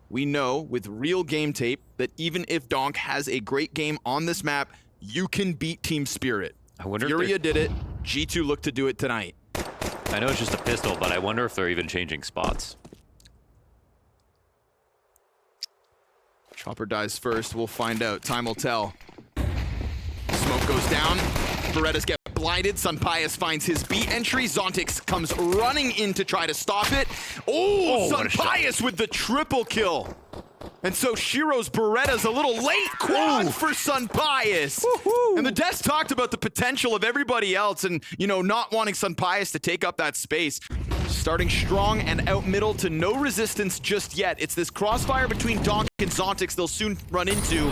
we know with real game tape that even if Donk has a great game on this map, you can beat Team Spirit. I wonder Furia did it. G2 looked to do it tonight. I know it's just a pistol, but I wonder if they're even changing spots. Chopper dies first. We'll find out. Time will tell. Smoke goes down. Berettas get blinded. Sunpius finds his B entry. Zontix comes running in to try to stop it. Oh, Sunpius with the triple kill. And so Shiro's Beretta's a little late quad for Sunpius. And the devs talked about the potential of everybody else and, you know, not wanting Sunpius to take up that space. Starting strong and out middle to no resistance just yet. It's this crossfire between Donk and Zontix they'll soon run into.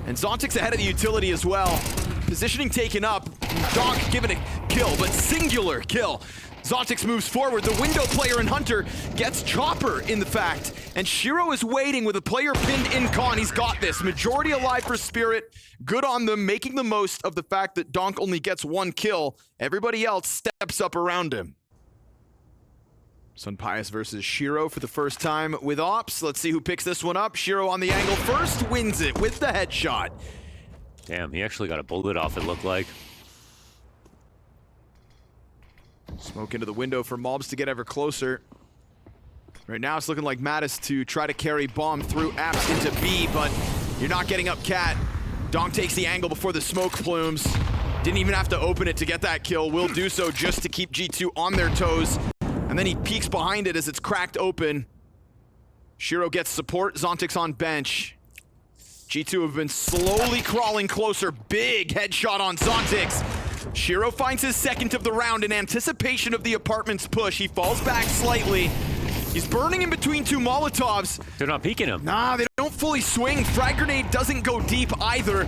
And Zontix ahead of the utility as well. Positioning taken up. Donk given a kill, but singular kill. Zontix moves forward. The window player and Hunter gets Chopper in the fact. And Shiro is waiting with a player pinned in con. He's got this. Majority alive for Spirit. Good on them, making the most of the fact that Donk only gets one kill. Everybody else steps up around him. Sunpius versus Shiro for the first time with Ops. Let's see who picks this one up. Shiro on the angle first, wins it with the headshot. Damn, he actually got a bullet off, it looked like. Smoke into the window for Mobs to get ever closer. Right now it's looking like Mattis to try to carry bomb through apps into B, but you're not getting up Cat. Donk takes the angle before the smoke plumes. Didn't even have to open it to get that kill. Will do so just to keep G2 on their toes. And then he peeks behind it as it's cracked open. Shiro gets support, Zontix on bench. G2 have been slowly crawling closer. Big headshot on Zontix. Shiro finds his second of the round in anticipation of the apartment's push. He falls back slightly. He's burning in between two Molotovs. They're not peeking him. Nah, they don't fully swing. Frag grenade doesn't go deep either.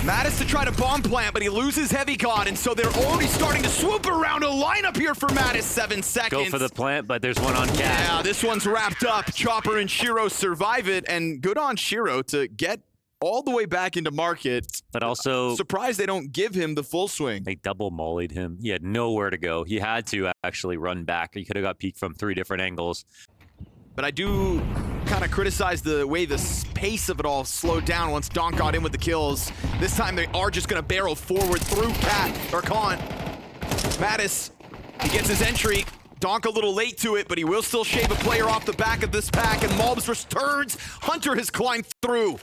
Mattis to try to bomb plant, but he loses Heavy God, and so they're already starting to swoop around a lineup here for Mattis. 7 seconds. Go for the plant, but there's one on Cat. Yeah, this one's wrapped up. Chopper and Shiro survive it, and good on Shiro to get all the way back into market. But also, surprised they don't give him the full swing. They double mollied him. He had nowhere to go. He had to actually run back. He could have got peeked from 3 different angles. But I do kind of criticize the way the pace of it all slowed down once Donk got in with the kills. This time they are just going to barrel forward through Cat or Con. Mattis, he gets his entry. Donk a little late to it, but he will still shave a player off the back of this pack, and Mobs returns. Hunter has climbed through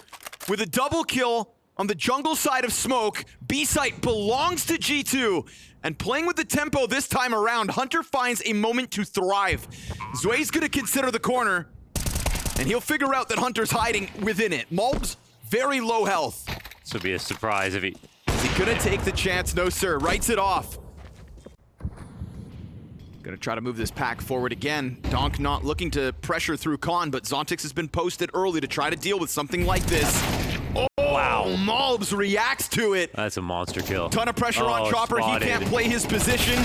with a double kill on the jungle side of smoke. B site belongs to G2. And playing with the tempo this time around, Hunter finds a moment to thrive. Zway's gonna consider the corner, and he'll figure out that Hunter's hiding within it. Mobs, very low health. This would be a surprise if he... Is he gonna take the chance? No, sir. Writes it off. Gonna try to move this pack forward again. Donk not looking to pressure through Con, but Zontix has been posted early to try to deal with something like this. Oh, wow. Mobs reacts to it. That's a monster kill. Ton of pressure on Chopper. Spotted. He can't play his position.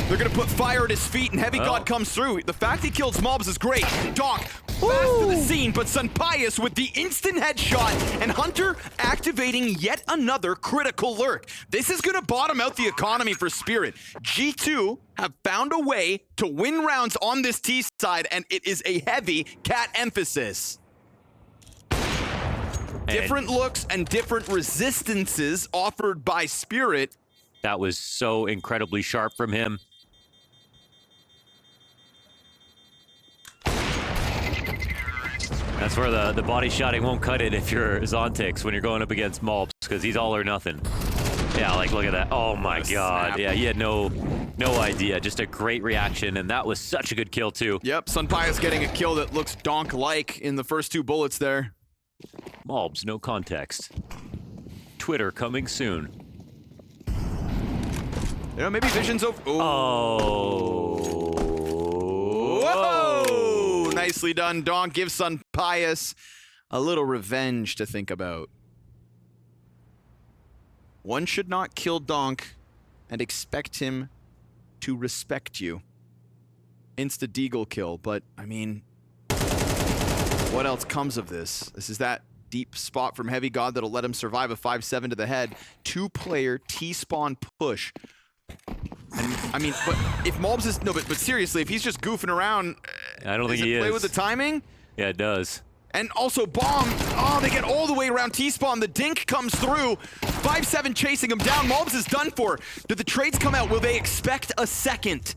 They're gonna put fire at his feet, and Heavy God comes through. The fact he kills Mobs is great. Donk fast to the scene, but Sunpius with the instant headshot, and Hunter activating yet another critical lurk. This is gonna bottom out the economy for Spirit. G2 have found a way to win rounds on this T side, and it is a heavy Cat emphasis. Different looks and different resistances offered by Spirit. That was so incredibly sharp from him. That's where the body shotting won't cut it if you're Zontix when you're going up against Mobs, because he's all or nothing. Yeah, like look at that. Oh my god. Yeah, he had no idea. Just a great reaction, and that was such a good kill too. Yep, Sunpius getting a kill that looks Donk-like in the first 2 bullets there. Mobs, no context. Twitter coming soon. You know, maybe Vision's over. Oh. Whoa! Nicely done, Donk. Gives Sunpius a little revenge to think about. One should not kill Donk and expect him to respect you. Insta-deagle kill, but, I mean, what else comes of this? This is that deep spot from Heavy God that'll let him survive a 5-7 to the head. 2-player T-spawn push. And, I mean, but if Mobs is... No, but seriously, if he's just goofing around... I don't think he is. Play with the timing? Yeah, it does. And also Bomb, oh, they get all the way around T-spawn. The dink comes through. 5-7 chasing him down. Mulbs is done for. Did the trades come out? Will they expect a second?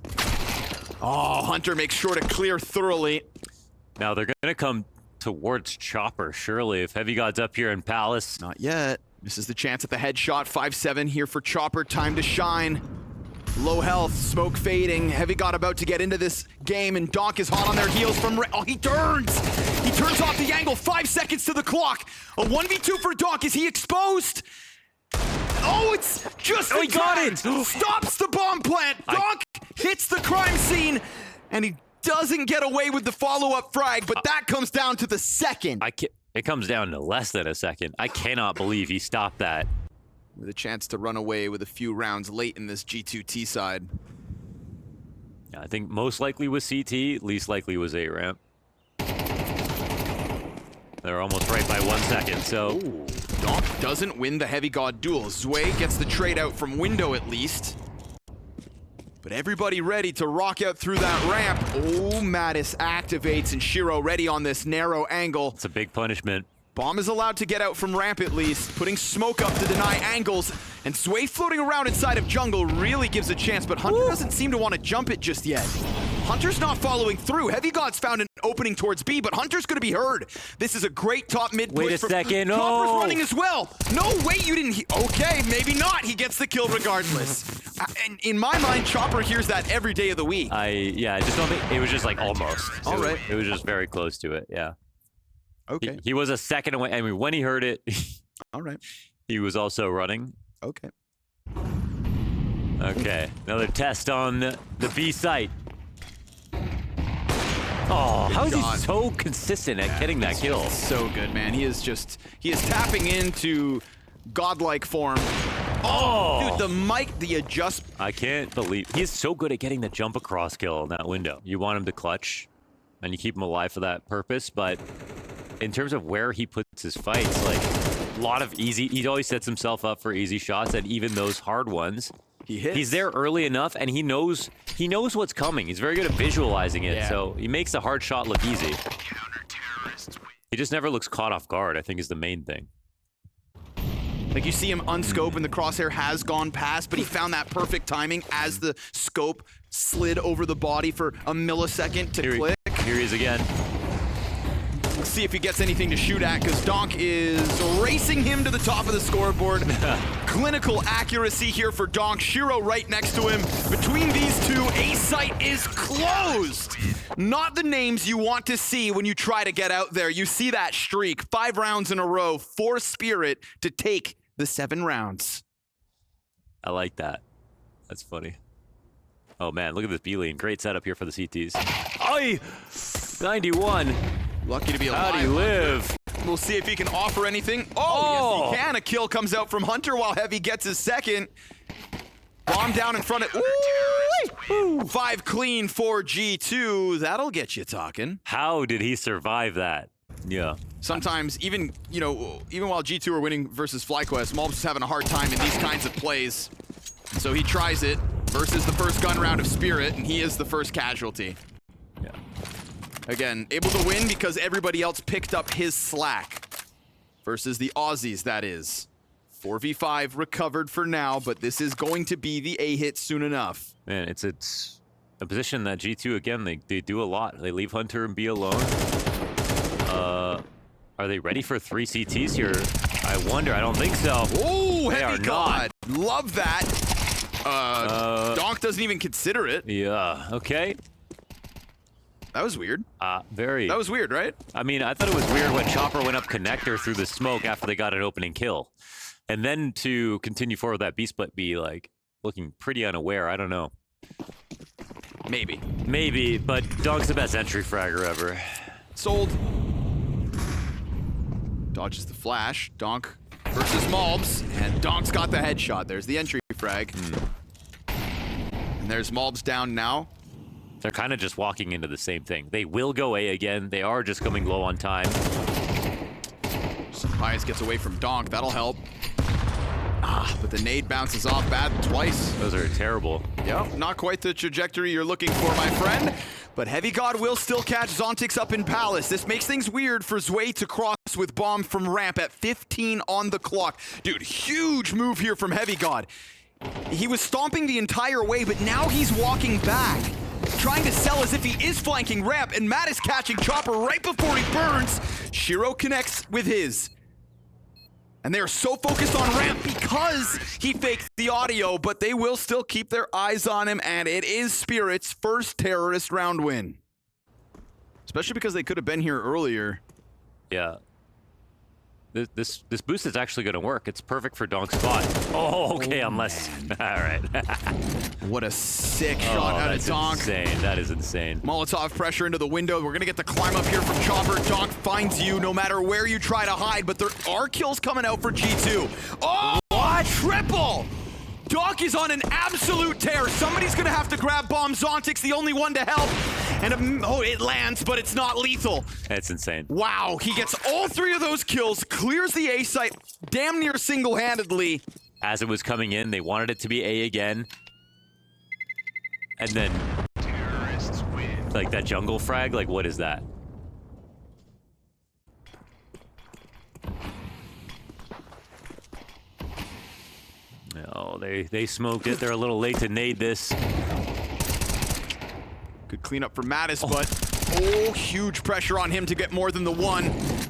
Oh, Hunter makes sure to clear thoroughly. Now they're gonna come towards Chopper, surely, if Heavy God's up here in Palace. Not yet. This is the chance at the headshot. 5-7 here for Chopper. Time to shine. Low health, smoke fading. Heavy God about to get into this game, and Donk is hot on their heels from... Oh, he turns! He turns off the angle. 5 seconds to the clock. A 1v2 for Donk. Is he exposed? Oh, it's just he got it! Stops the bomb plant. Donk hits the crime scene, and he doesn't get away with the follow-up frag, but that comes down to the second. It comes down to less than a second. I cannot believe he stopped that. With a chance to run away with a few rounds late in this G2T side. Yeah, I think most likely was CT, least likely was A-ramp. They're almost right by 1 second, so... Ooh. Donk doesn't win the Heavy God duel. Zway gets the trade out from window at least. But everybody ready to rock out through that ramp. Oh, Mattis activates, and Shiro ready on this narrow angle. It's a big punishment. Bomb is allowed to get out from ramp at least, putting smoke up to deny angles, and Sway floating around inside of jungle really gives a chance, but Hunter doesn't seem to want to jump it just yet. Hunter's not following through. Heavy God's found an opening towards B, but Hunter's going to be heard. This is a great top mid push. Wait a second. Chopper's running as well. No, wait, you didn't. Okay, maybe not. He gets the kill regardless. And in my mind, Chopper hears that every day of the week. I just don't think it was just like almost. All right. It was just very close to it. Yeah. Okay. He was a second away. I mean, when he heard it, all right. He was also running. Okay. Okay. Another test on the B site. Oh, how is he so consistent at getting that kill? So good, man. He is tapping into godlike form. Oh, dude, the mic, the adjust. I can't believe he's so good at getting the jump across kill in that window. You want him to clutch, and you keep him alive for that purpose, but in terms of where he puts his fights, like a lot of easy, he always sets himself up for easy shots, and even those hard ones, he hits. He's there early enough, and he knows what's coming. He's very good at visualizing it, so he makes the hard shot look easy. He just never looks caught off guard, I think, is the main thing. Like, you see him unscope, and the crosshair has gone past, but he found that perfect timing as the scope slid over the body for a millisecond to click. Here he is again. Let's see if he gets anything to shoot at, because Donk is racing him to the top of the scoreboard. Clinical accuracy here for Donk. Shiro right next to him. Between these two, A site is closed. Not the names you want to see when you try to get out there. You see that streak. 5 rounds in a row for Spirit to take the 7 rounds. I like that. That's funny. Oh man, look at this B lane. Great setup here for the CTs. Oi! 91. Lucky to be alive. How do you live? We'll see if he can offer anything. Oh, yes, he can. A kill comes out from Hunter while Heavy gets his second. Bomb down in front of... Ooh, 5 clean for G2. That'll get you talking. How did he survive that? Yeah. Sometimes, even while G2 are winning versus FlyQuest, Mulbs is having a hard time in these kinds of plays. So he tries it versus the first gun round of Spirit, and he is the first casualty. Yeah. Again, able to win because everybody else picked up his slack. Versus the Aussies, that is. 4v5 recovered for now, but this is going to be the A-hit soon enough. Man, it's a position that G2, again, they do a lot. They leave Hunter and B alone. Are they ready for 3 CTs here? I wonder. I don't think so. Oh, Heavy God. Love that. Donk doesn't even consider it. Yeah, okay. That was weird. Very. That was weird, right? I mean, I thought it was weird when Chopper went up connector through the smoke after they got an opening kill. And then to continue forward that B-split be like looking pretty unaware. I don't know. Maybe. Maybe, but Donk's the best entry fragger ever. Sold. Dodges the flash. Donk versus Mulbs. And Donk's got the headshot. There's the entry frag. And there's Mulbs down now. They're kind of just walking into the same thing. They will go A again. They are just coming low on time. Pius gets away from Donk. That'll help. But the nade bounces off bad twice. Those are terrible. Yep, not quite the trajectory you're looking for, my friend. But Heavy God will still catch Zontix up in Palace. This makes things weird for Zwei to cross with bomb from ramp at 15 on the clock. Dude, huge move here from Heavy God. He was stomping the entire way, but now he's walking back, trying to sell as if he is flanking ramp, and Matt is catching Chopper right before he burns. Shiro connects with his. And they are so focused on ramp because he faked the audio, but they will still keep their eyes on him, and it is Spirit's first terrorist round win. Especially because they could have been here earlier. Yeah. This boost is actually going to work. It's perfect for Donk's spot. Oh, okay, unless... All right. What a sick shot out of Donk. Insane. That is insane. Molotov pressure into the window. We're going to get the climb up here from Chopper. Donk finds you no matter where you try to hide, but there are kills coming out for G2. Oh, what? Triple! Donk is on an absolute tear. Somebody's going to have to grab bomb. Zontix, the only one to help. And oh, it lands, but it's not lethal. That's insane. Wow, he gets all three of those kills, clears the A site damn near single-handedly. As it was coming in, they wanted it to be A again. And then, terrorists win. Like that jungle frag, like what is that? No, they smoked it. They're a little late to nade this. Good cleanup for Mattis, but oh, huge pressure on him to get more than the one.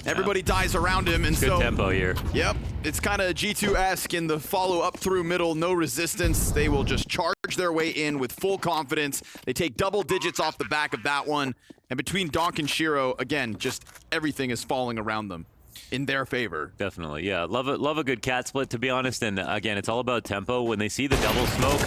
Everybody dies around him, and good so tempo here. Yep, it's kind of G2-esque in the follow up through middle, no resistance. They will just charge their way in with full confidence. They take double digits off the back of that one, and between Donk and Shiro, again, just everything is falling around them in their favor. Definitely, yeah. Love a good cat split, to be honest. And again, it's all about tempo. When they see the double smoke,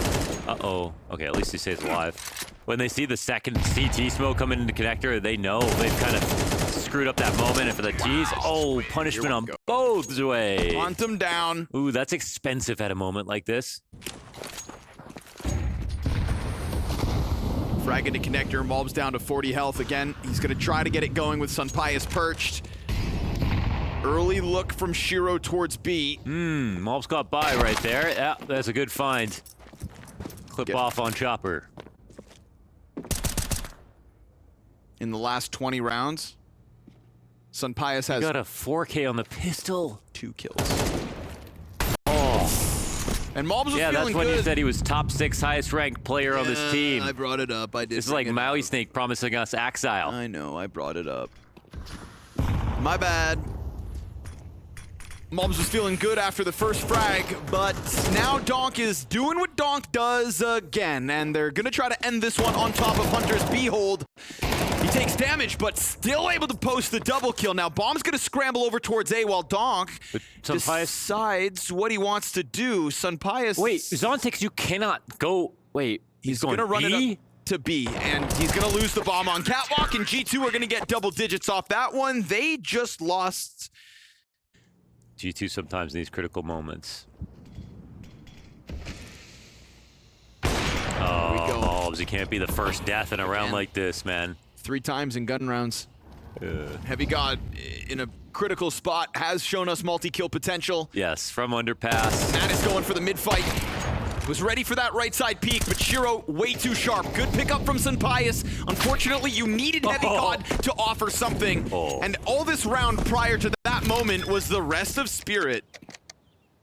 uh-oh. Okay, at least he stays alive. When they see the second CT smoke coming into connector, they know they've kind of screwed up that moment. And for the T's, oh, punishment on both Zwei. Hunt them down. Ooh, that's expensive at a moment like this. Frag into connector, Mulb's down to 40 health again. He's gonna try to get it going with Sunpius perched. Early look from Shiro towards B. Mulb's got by right there. Yeah, that's a good find. Clip off on Chopper. In the last 20 rounds, Sunpius has... got a 4K on the pistol. 2 kills. Oh. And Mulbs was feeling good. Yeah, that's when he said he was top 6 highest ranked player on this team. I brought it up. I did. This is like Maui Snake promising us Exile. I know, I brought it up. My bad. Mulbs was feeling good after the first frag, but now Donk is doing what Donk does again, and they're gonna try to end this one on top of Hunter's Behold. He takes damage, but still able to post the double kill. Now, Bomb's gonna scramble over towards A while Donk decides what he wants to do. Sunpius... Wait, Zontix, you cannot go... Wait, he's gonna run it up to B, and he's gonna lose the bomb on Catwalk, and G2 are gonna get double digits off that one. They just lost... G2 sometimes needs critical moments. Oh, Bulbs, you can't be the first death in a round like this, man. 3 times in gun rounds. Heavy God in a critical spot has shown us multi-kill potential. Yes, from underpass. Matt is going for the mid-fight. Was ready for that right side peek, but Shiro way too sharp. Good pickup from Sunpius. Unfortunately, you needed Heavy God to offer something. And all this round prior to that moment was the rest of Spirit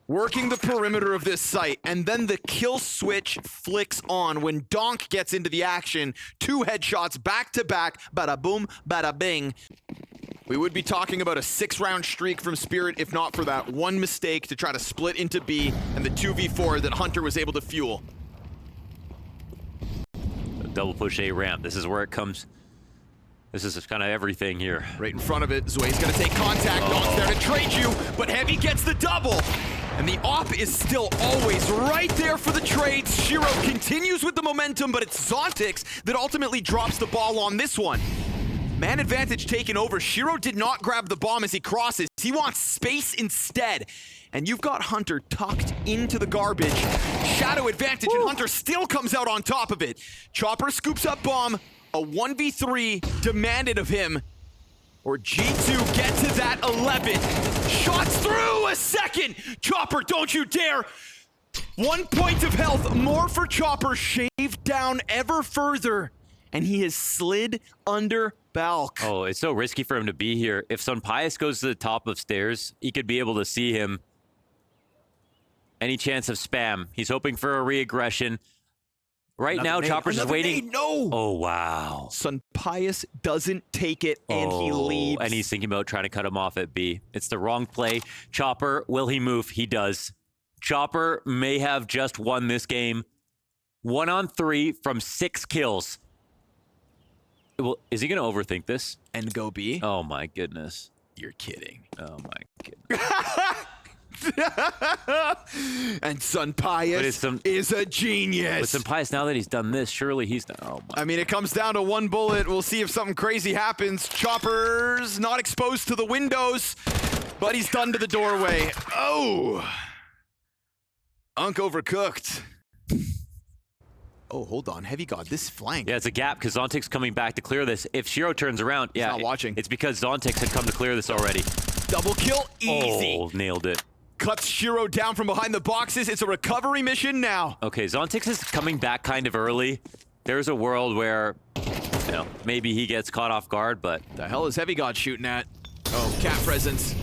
working the perimeter of this site, and then the kill switch flicks on when Donk gets into the action. 2 headshots back to back, bada boom, bada bing. We would be talking about a 6-round streak from Spirit if not for that one mistake to try to split into B and the 2v4 that Hunter was able to fuel. Double push A ramp. This is where it comes. This is kind of everything here. Right in front of it. Zwei's gonna take contact. Donk's there to trade you, but Heavy gets the double. And the op is still always right there for the trades. Shiro continues with the momentum, but it's Zontix that ultimately drops the ball on this one. Man advantage taken over. Shiro did not grab the bomb as he crosses. He wants space instead. And you've got Hunter tucked into the garbage. Shadow advantage, and Hunter still comes out on top of it. Chopper scoops up bomb. A 1v3 demanded of him. Or G2 get to that 11. Shots through a second. Chopper, don't you dare. 1 point of health more for Chopper, shaved down ever further. and he has slid under Balk. Oh, it's so risky for him to be here. If Sunpius goes to the top of stairs, he could be able to see him. Any chance of spam. He's hoping for a re-aggression. Right now, Chopper's just waiting. No! Oh, wow. Sunpius doesn't take it, and he leaves. And he's thinking about trying to cut him off at B. It's the wrong play. Chopper, will he move? He does. Chopper may have just won this game. 1 on 3 from 6 kills. Well, is he going to overthink this? And go B? Oh, my goodness. You're kidding. Oh, my goodness. And Sunpius is a genius. But Sunpius, now that he's done this, surely he's not. Oh my. I mean, it comes down to one bullet. We'll see if something crazy happens. Chopper's not exposed to the windows, but he's done to the doorway. Oh. Unk overcooked. Oh, hold on. Heavy God, this flank. Yeah, it's a gap because Zontic's coming back to clear this. If Shiro turns around, he's not watching. It's because Zontix had come to clear this already. Double kill, easy. Oh, nailed it. Cuts Shiro down from behind the boxes. It's a recovery mission now. Okay, Zontix is coming back kind of early. There's a world where, you know, maybe he gets caught off guard, but... The hell is Heavy God shooting at? Oh, cat presence.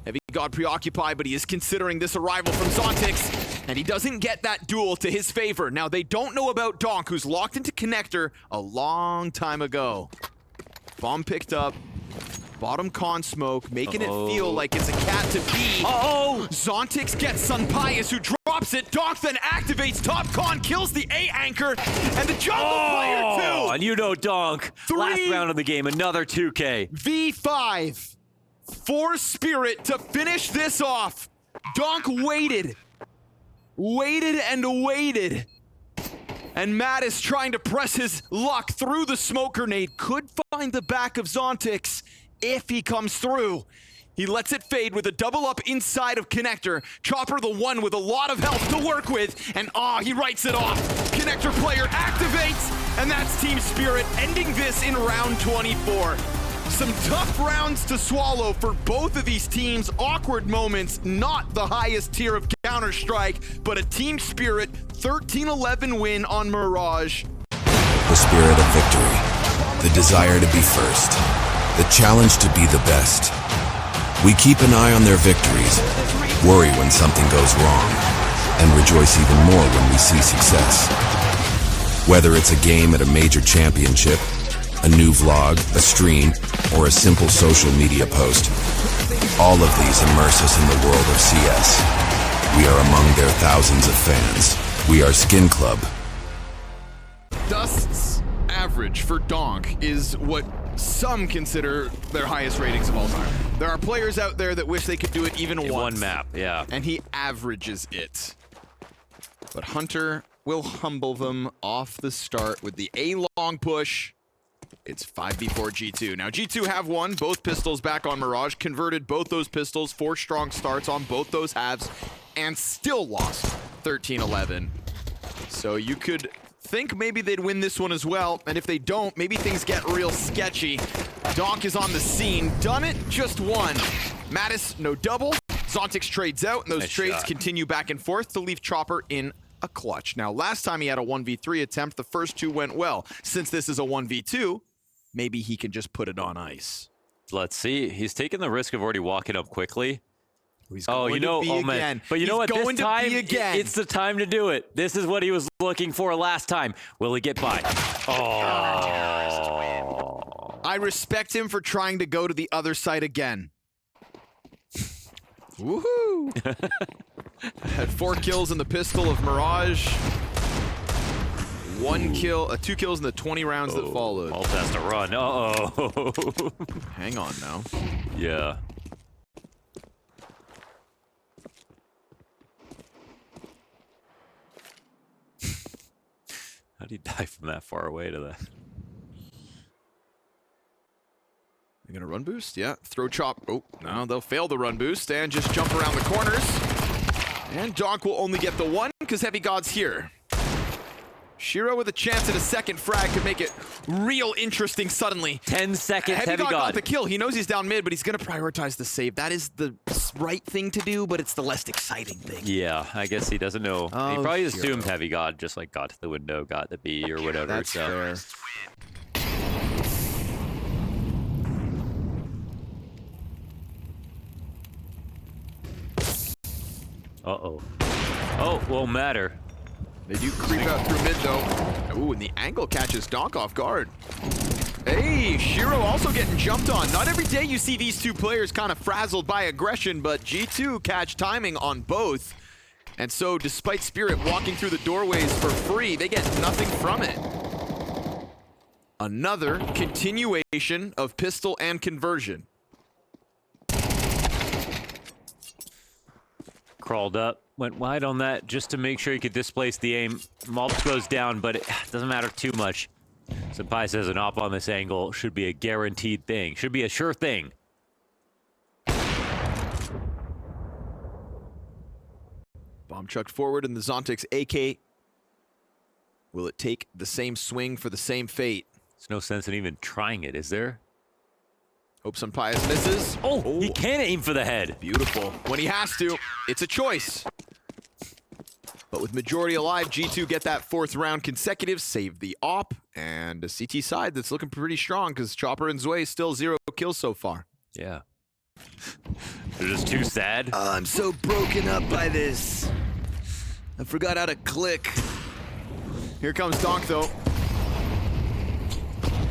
Heavy God preoccupied, but he is considering this arrival from Zontix, and he doesn't get that duel to his favor. Now, they don't know about Donk, who's locked into connector a long time ago. Bomb picked up. Bottom con smoke, making it feel like it's a cat to be. Zontix gets Sunpius, who drops it. Donk then activates top con, kills the A anchor, and the jungle player too. And you know Donk. Last round of the game, another 2K. V5 for Spirit to finish this off. Donk waited and waited. And Matt is trying to press his luck through the smoke grenade. Could find the back of Zontix if he comes through. He lets it fade with a double up inside of connector. Chopper the one with a lot of health to work with. And he writes it off. Connector player activates. And that's Team Spirit ending this in round 24. Some tough rounds to swallow for both of these teams. Awkward moments, not the highest tier of Counter-Strike, but a Team Spirit 13-11 win on Mirage. The spirit of victory, the desire to be first, the challenge to be the best. We keep an eye on their victories, worry when something goes wrong, and rejoice even more when we see success. Whether it's a game at a major championship, a new vlog, a stream, or a simple social media post, all of these immerse us in the world of CS. We are among their thousands of fans. We are Skin Club. Dust's average for Donk is what some consider their highest ratings of all time. There are players out there that wish they could do it even once. One map, yeah. And he averages it. But Hunter will humble them off the start with the A-long push. It's 5v4 G2. Now, G2 have won both pistols back on Mirage, converted both those pistols, 4 strong starts on both those halves, and still lost 13-11. So you could think maybe they'd win this one as well, and if they don't, maybe things get real sketchy. Donk is on the scene, done it just one. Mattis, no double. Zontix trades out, and those trades continue back and forth to leave Chopper in a clutch. Now, last time he had a 1v3 attempt, the first 2 went well. Since this is a 1v2, maybe he can just put it on ice. Let's see. He's taking the risk of already walking up quickly. He's going to be again. But you know what? This time, again. it's the time to do it. This is what he was looking for last time. Will he get by? Oh. I respect him for trying to go to the other side again. Woohoo! Had 4 kills in the pistol of Mirage. 2 kills in the 20 rounds that followed. Alt has to run. Uh-oh. Hang on now. Yeah. How do you die from that far away to that? They're gonna run boost? Yeah. Throw chop. Oh, no, they'll fail the run boost and just jump around the corners. And Donk will only get the one because Heavy God's here. Shiro with a chance at a second frag could make it real interesting suddenly. 10 seconds, Heavy God got the kill. He knows he's down mid, but he's going to prioritize the save. That is the right thing to do, but it's the less exciting thing. Yeah, I guess he doesn't know. Oh, he probably assumed Heavy God just like got to the window, got the B or whatever. That's fair. Uh-oh. Oh, won't matter. They do creep out through mid, though. Ooh, and the angle catches Donk off guard. Hey, Shiro also getting jumped on. Not every day you see these two players kind of frazzled by aggression, but G2 catch timing on both. And so, despite Spirit walking through the doorways for free, they get nothing from it. Another continuation of pistol and conversion. Crawled up, went wide on that just to make sure he could displace the aim. Malps goes down, but it doesn't matter too much. Senpai says an op on this angle should be a guaranteed thing. Should be a sure thing. Bomb chucked forward in the Zontix AK. Will it take the same swing for the same fate? There's no sense in even trying it, is there? Hope some Pius misses. Oh, he can aim for the head. Beautiful. When he has to, it's a choice. But with majority alive, G2 get that 4th round consecutive, save the op, and a CT side that's looking pretty strong because Chopper and Zwei still 0 kills so far. Yeah. They're just too sad. I'm so broken up by this. I forgot how to click. Here comes Donk, though.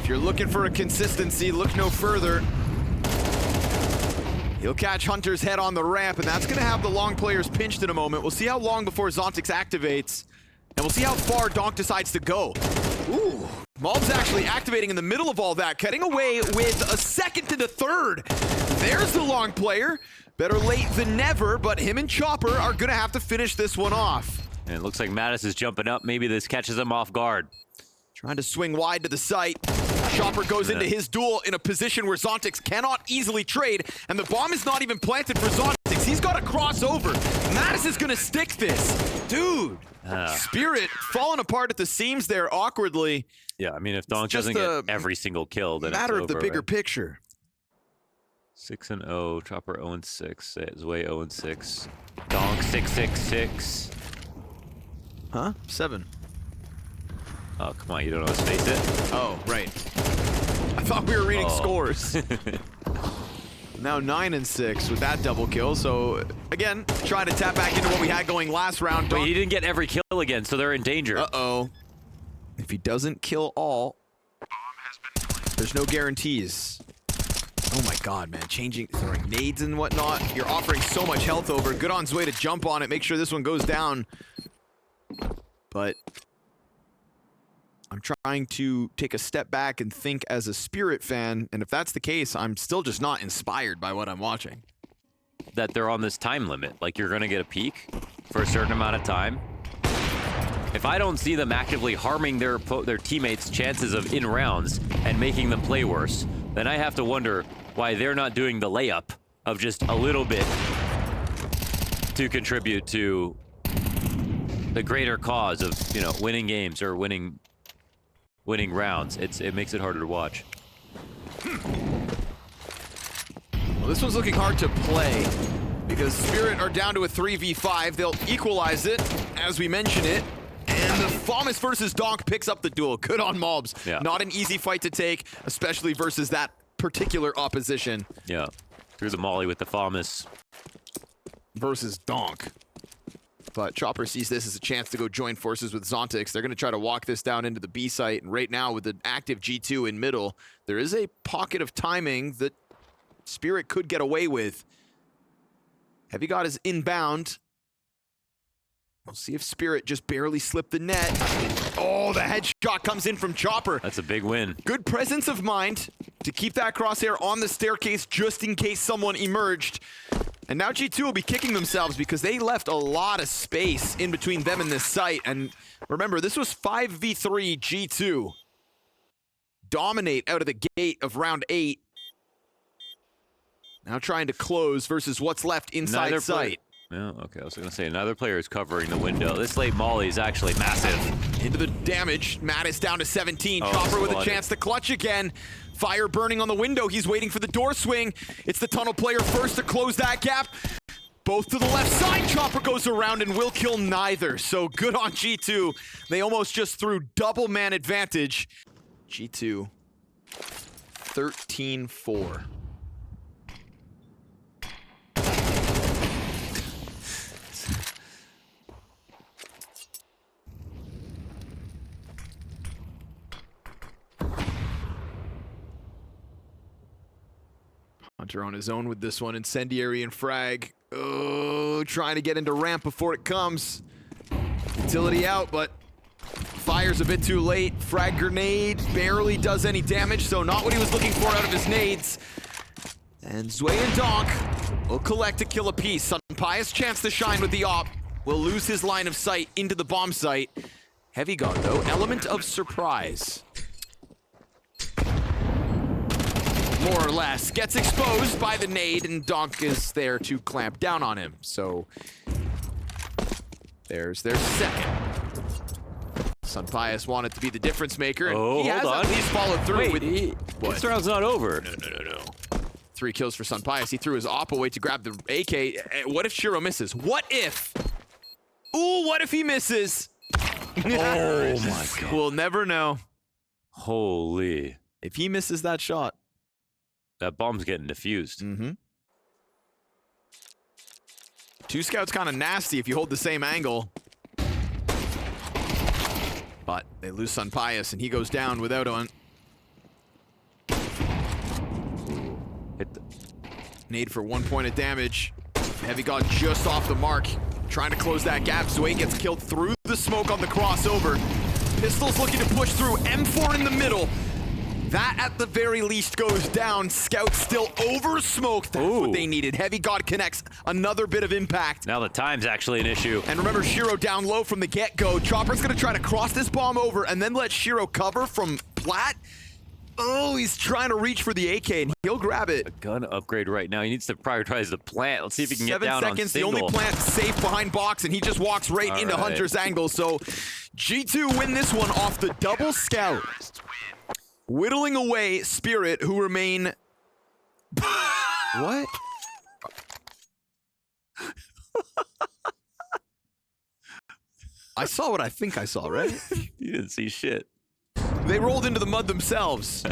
If you're looking for a consistency, look no further. He'll catch Hunter's head on the ramp, and that's going to have the long players pinched in a moment. We'll see how long before Zontix activates, and we'll see how far Donk decides to go. Ooh, Malb's actually activating in the middle of all that, cutting away with a second to the third. There's the long player. Better late than never, but him and Chopper are going to have to finish this one off. And it looks like Mattis is jumping up. Maybe this catches him off guard. Trying to swing wide to the site. Chopper goes into his duel in a position where Zontix cannot easily trade, and the bomb is not even planted for Zontix. He's got to cross over. Mattis is going to stick this. Dude, Spirit falling apart at the seams there awkwardly. Yeah, I mean, if Donk doesn't get every single kill, then matter it's of the over, bigger right? picture. 6-0, Chopper 0-6, Zwei 0-6, Donk 6-6-6. Huh? 7. Oh, come on, you don't know how to space it? Oh, right. I thought we were reading scores. Now 9-6 with that double kill. So, again, trying to tap back into what we had going last round. But he didn't get every kill again, so they're in danger. Uh-oh. If he doesn't kill all, there's no guarantees. Oh my god, man. Throwing nades and whatnot. You're offering so much health over. Good on Zwei to jump on it, make sure this one goes down. But I'm trying to take a step back and think as a Spirit fan, and if that's the case, I'm still just not inspired by what I'm watching. That they're on this time limit. Like, you're going to get a peak for a certain amount of time. If I don't see them actively harming their teammates' chances of in rounds and making them play worse, then I have to wonder why they're not doing the layup of just a little bit to contribute to the greater cause of, you know, winning games or winning rounds. It makes it harder to watch. Well, this one's looking hard to play because Spirit are down to a 3v5. They'll equalize it as we mention it. And the Famas versus Donk picks up the duel. Good on Mobs. Yeah. Not an easy fight to take, especially versus that particular opposition. Yeah. Through the molly with the Famas. Versus Donk. But Chopper sees this as a chance to go join forces with Zontix. They're going to try to walk this down into the B site. And right now, with an active G2 in middle, there is a pocket of timing that Spirit could get away with. Heavy God is inbound. We'll see if Spirit just barely slipped the net. Oh, the headshot comes in from Chopper. That's a big win. Good presence of mind to keep that crosshair on the staircase just in case someone emerged. And now G2 will be kicking themselves because they left a lot of space in between them and this site. And remember, this was 5v3 G2. Dominate out of the gate of round 8. Now trying to close versus what's left inside site. Yeah, okay, I was gonna say another player is covering the window. This late molly is actually massive. Into the damage. Matt is down to 17. Oh, Chopper with a flooded. chance to clutch again. Fire burning on the window. He's waiting for the door swing. It's the tunnel player first to close that gap. Both to the left side. Chopper goes around and will kill neither. So good on G2. They almost just threw double man advantage. G2, 13-4. Hunter on his own with this one. Incendiary and frag. Oh, trying to get into ramp before it comes. Utility out, but fires a bit too late. Frag grenade barely does any damage, so not what he was looking for out of his nades. And Zwei and Donk will collect a kill apiece. Sunpious chance to shine with the op. Will lose his line of sight into the bomb site. Heavy guard though, element of surprise. More or less. Gets exposed by the nade, and Donk is there to clamp down on him. So there's their second. Sunpious wanted to be the difference maker, and he has at least followed through. Wait, this round's not over. No. 3 kills for Sunpious. He threw his op away to grab the AK. What if Shiro misses? What if? Ooh, what if he misses? Oh my god. We'll never know. Holy. If he misses that shot. That bomb's getting defused. Mm-hmm. 2 scouts kind of nasty if you hold the same angle. But they lose Sunpious, and he goes down without one. Hit the... Nade for 1 point of damage. Heavy got just off the mark. Trying to close that gap. Zwei gets killed through the smoke on the crossover. Pistols looking to push through. M4 in the middle. That, at the very least, goes down. Scout still over smoke. That's what they needed. Heavy God connects. Another bit of impact. Now the time's actually an issue. And remember, Shiro down low from the get-go. Chopper's going to try to cross this bomb over and then let Shiro cover from Plat. Oh, he's trying to reach for the AK, and he'll grab it. A gun upgrade right now. He needs to prioritize the plant. Let's see if he can get down 7 seconds, on single. the only plant safe behind box, and he just walks right into Hunter's angle. So G2 win this one off the double scout. Whittling away Spirit, who remain... What? I saw what I think I saw, right? You didn't see shit. They rolled into the mud themselves.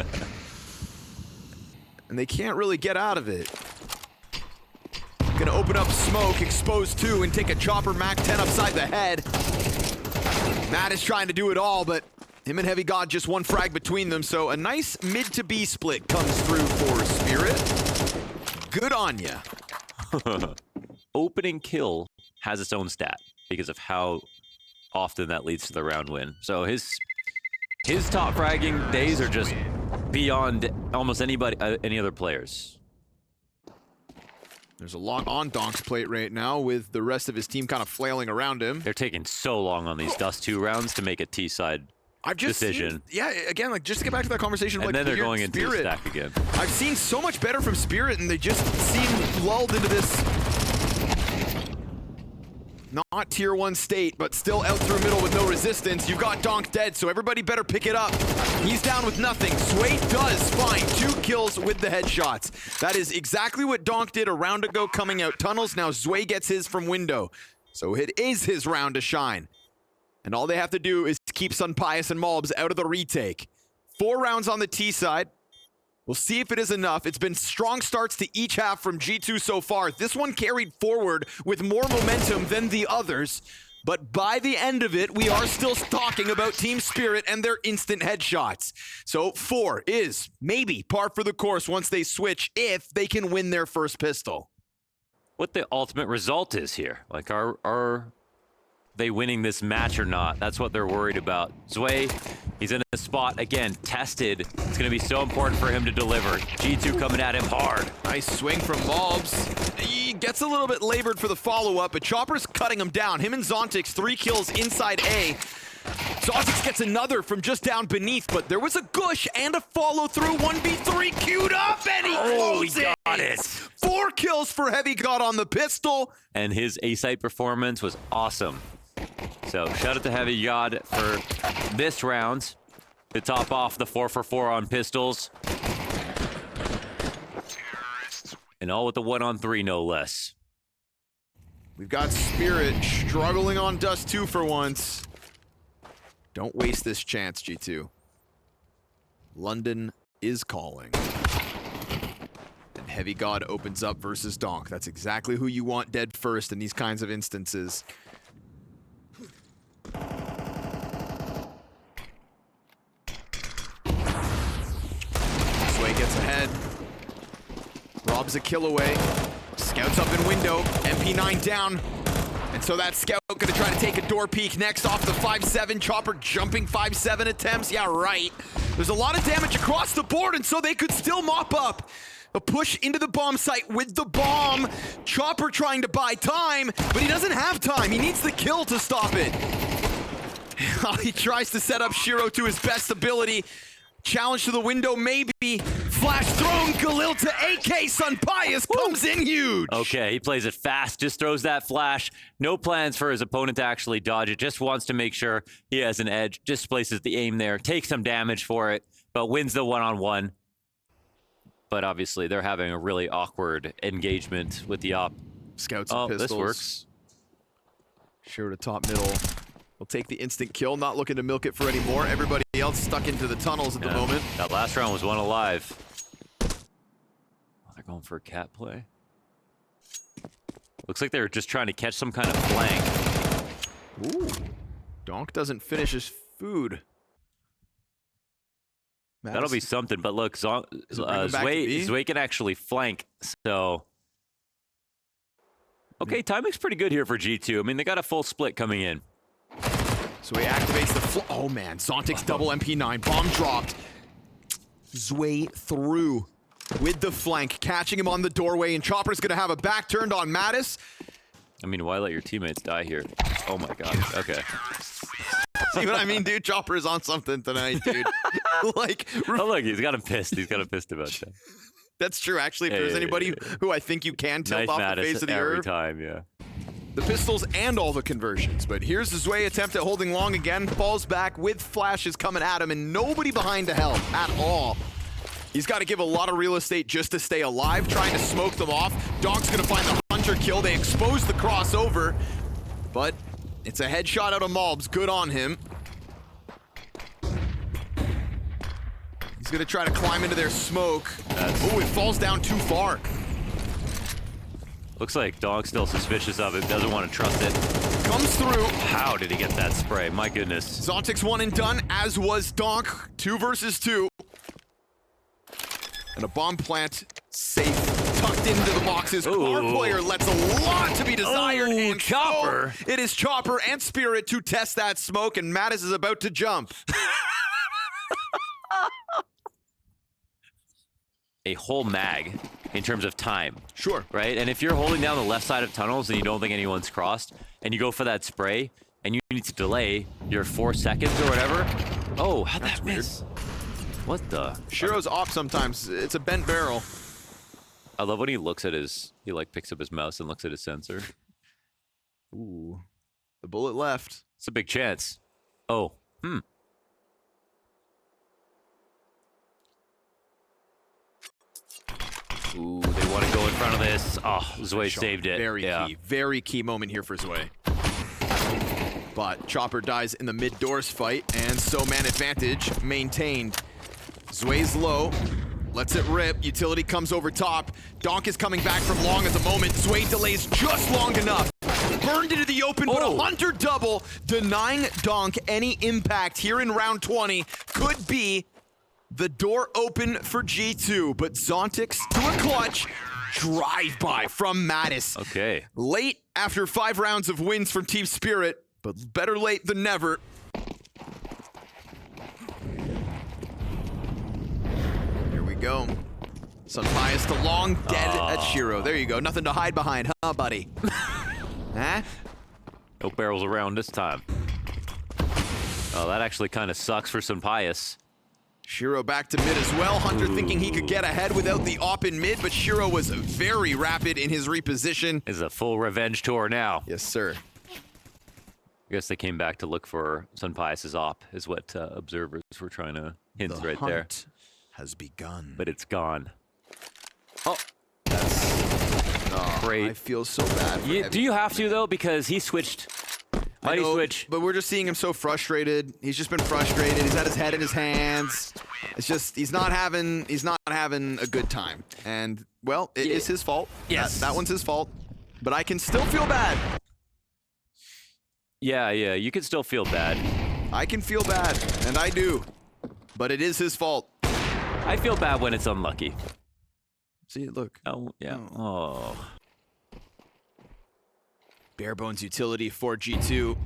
And they can't really get out of it. Gonna open up smoke, expose 2, and take a Chopper Mac 10 upside the head. Matt is trying to do it all, but him and Heavy God just 1 frag between them, so a nice mid to B split comes through for Spirit. Good on ya. Opening kill has its own stat because of how often that leads to the round win. So his top fragging days are just beyond almost anybody, any other players. There's a lot on Donk's plate right now with the rest of his team kind of flailing around him. They're taking so long on these Dust 2 rounds to make a T-side decision. Yeah, again, like just to get back to that conversation of and like then they're going into the Spirit. stack again. I've seen so much better from Spirit, and they just seem lulled into this not tier 1 state, but still out through middle with no resistance. You've got Donk dead, so everybody better pick it up. He's down with nothing. Zwei does find 2 kills with the headshots. That is exactly what Donk did a round ago coming out tunnels. Now Zwei gets his from window. So it is his round to shine. And all they have to do is keep Sunpious and Mobs out of the retake. 4 rounds on the T side. We'll see if it is enough. It's been strong starts to each half from G2 so far. This one carried forward with more momentum than the others. But by the end of it, we are still talking about Team Spirit and their instant headshots. So 4 is maybe par for the course once they switch, if they can win their first pistol. What the ultimate result is here. Like, are they winning this match or not? That's what they're worried about. Zwei, he's in a spot, again, tested. It's going to be so important for him to deliver. G2 coming at him hard. Nice swing from Mobs. He gets a little bit labored for the follow-up, but Chopper's cutting him down. Him and Zontix, 3 kills inside A. Zontix gets another from just down beneath, but there was a gush and a follow-through. 1v3 queued up, and he closes. He got it. 4 kills for Heavy God on the pistol. And his A-site performance was awesome. So shout out to Heavy God for this round to top off the 4 for 4 on pistols. And all with the 1-on-3, no less. We've got Spirit struggling on Dust 2 for once. Don't waste this chance, G2. London is calling. And Heavy God opens up versus Donk. That's exactly who you want dead first in these kinds of instances. Sway gets ahead. Rob's a kill away. Scouts up in window. MP9 down. And so that scout gonna try to take a door peek next off the 5-7. Chopper jumping 5-7 attempts. Yeah, right. There's a lot of damage across the board, and so they could still mop up. A push into the bomb site with the bomb. Chopper trying to buy time, but he doesn't have time. He needs the kill to stop it. He tries to set up Shiro to his best ability. Challenge to the window, maybe. Flash thrown, Galil to AK. Sunpius comes in huge. Okay, he plays it fast, just throws that flash. No plans for his opponent to actually dodge it. Just wants to make sure he has an edge. Just places the aim there, takes some damage for it, but wins the 1-on-1. But obviously, they're having a really awkward engagement with the op. Scouts and pistols. This works. Shiro to top middle. Will take the instant kill, not looking to milk it for any more. Everybody else stuck into the tunnels at the moment. That last round was one alive. Oh, they're going for a cat play. Looks like they were just trying to catch some kind of flank. Ooh. Donk doesn't finish his food. That'll be something, but look, Zway can actually flank, so... Okay, timing's pretty good here for G2. I mean, they got a full split coming in. So he activates the oh man, Zontic's double MP9, bomb dropped. Zway through with the flank, catching him on the doorway, and Chopper's gonna have a back turned on Mattis. I mean, why let your teammates die here? Oh my god, okay. See what I mean, dude? Chopper is on something tonight, dude. Like, oh look, he's got him pissed. He's got him pissed about that. That's true, actually. If there's anybody who I think you can tilt off Mattis the face of the earth. every time, yeah. The pistols and all the conversions, but here's the Zway attempt at holding long again. Falls back with flashes coming at him and nobody behind to help at all. He's got to give a lot of real estate just to stay alive, trying to smoke them off. Donk's going to find the Hunter kill. They expose the crossover, but it's a headshot out of Malbs. Good on him. He's going to try to climb into their smoke. Oh, it falls down too far. Looks like Donk's still suspicious of it, doesn't want to trust it. Comes through. How did he get that spray? My goodness. Zontic's 1 and done, as was Donk. 2 versus 2. And a bomb plant safe, tucked into the boxes. Our player lets a lot to be desired. And Chopper. So it is Chopper and Spirit to test that smoke, and Mattis is about to jump. A whole mag in terms of time. Sure. Right? And if you're holding down the left side of tunnels and you don't think anyone's crossed, and you go for that spray, and you need to delay your 4 seconds or whatever. Oh, how'd that miss? What the? Shiro's off sometimes. It's a bent barrel. I love when he looks at his, he like picks up his mouse and looks at his sensor. Ooh. The bullet left. It's a big chance. Oh. Ooh, they want to go in front of this. Oh, Zway saved it. Very key moment here for Zway. But Chopper dies in the mid-doors fight, and so man advantage maintained. Zway's low, lets it rip. Utility comes over top. Donk is coming back from long at the moment. Zway delays just long enough. Burned into the open, but a Hunter double, denying Donk any impact here in round 20. Could be the door open for G2, but Zontix to a clutch drive-by from Mattis. Okay. Late after 5 rounds of wins from Team Spirit, but better late than never. Here we go. Sunpius to long, dead at Shiro. There you go. Nothing to hide behind, huh, buddy? Huh? No barrels around this time. Oh, that actually kind of sucks for Sunpius. Shiro back to mid as well. Hunter thinking he could get ahead without the op in mid, but Shiro was very rapid in his reposition. This is a full revenge tour now. Yes, sir. I guess they came back to look for Sunpius's op, is what observers were trying to hint The right hunt there. has begun. But it's gone. Oh, that's Great. I feel so bad. For Do you have to, though? Because he switched. Why did he switch? But we're just seeing him so frustrated. He's just been frustrated. He's had his head in his hands. It's just he's not having a good time. And well, it is his fault. Yes. That one's his fault. But I can still feel bad. Yeah, you can still feel bad. I can feel bad, and I do. But it is his fault. I feel bad when it's unlucky. See, look. Oh, yeah. Oh. Bare bones utility for G2.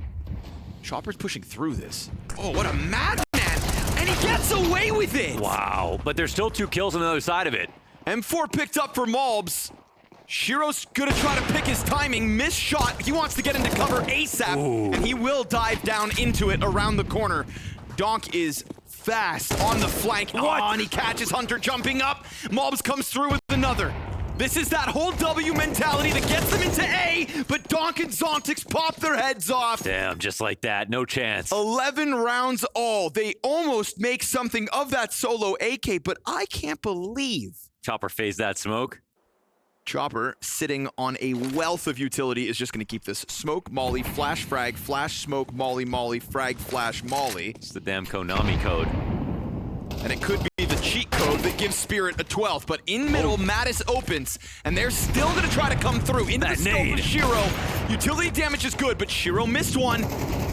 Chopper's pushing through this. Oh, what a madman! And he gets away with it! Wow. But there's still 2 kills on the other side of it. M4 picked up for Malbs. Shiro's gonna try to pick his timing. Missed shot. He wants to get into cover ASAP. Ooh. And he will dive down into it around the corner. Donk is fast on the flank. What? Oh, and he catches Hunter jumping up. Malbs comes through with another. This is that whole W mentality that gets them into A, but Donk and Zontix pop their heads off. Damn, just like that. No chance. 11 rounds all. They almost make something of that solo AK, but I can't believe Chopper phased that smoke. Chopper, sitting on a wealth of utility, is just going to keep this smoke, molly, flash frag, flash smoke, molly, molly, frag, flash, molly. It's the damn Konami code. And it could be the cheat code that gives Spirit a 12th. But in middle, Mattis opens, and they're still going to try to come through. Into the That scope nade. of Shiro. Utility damage is good, but Shiro missed one.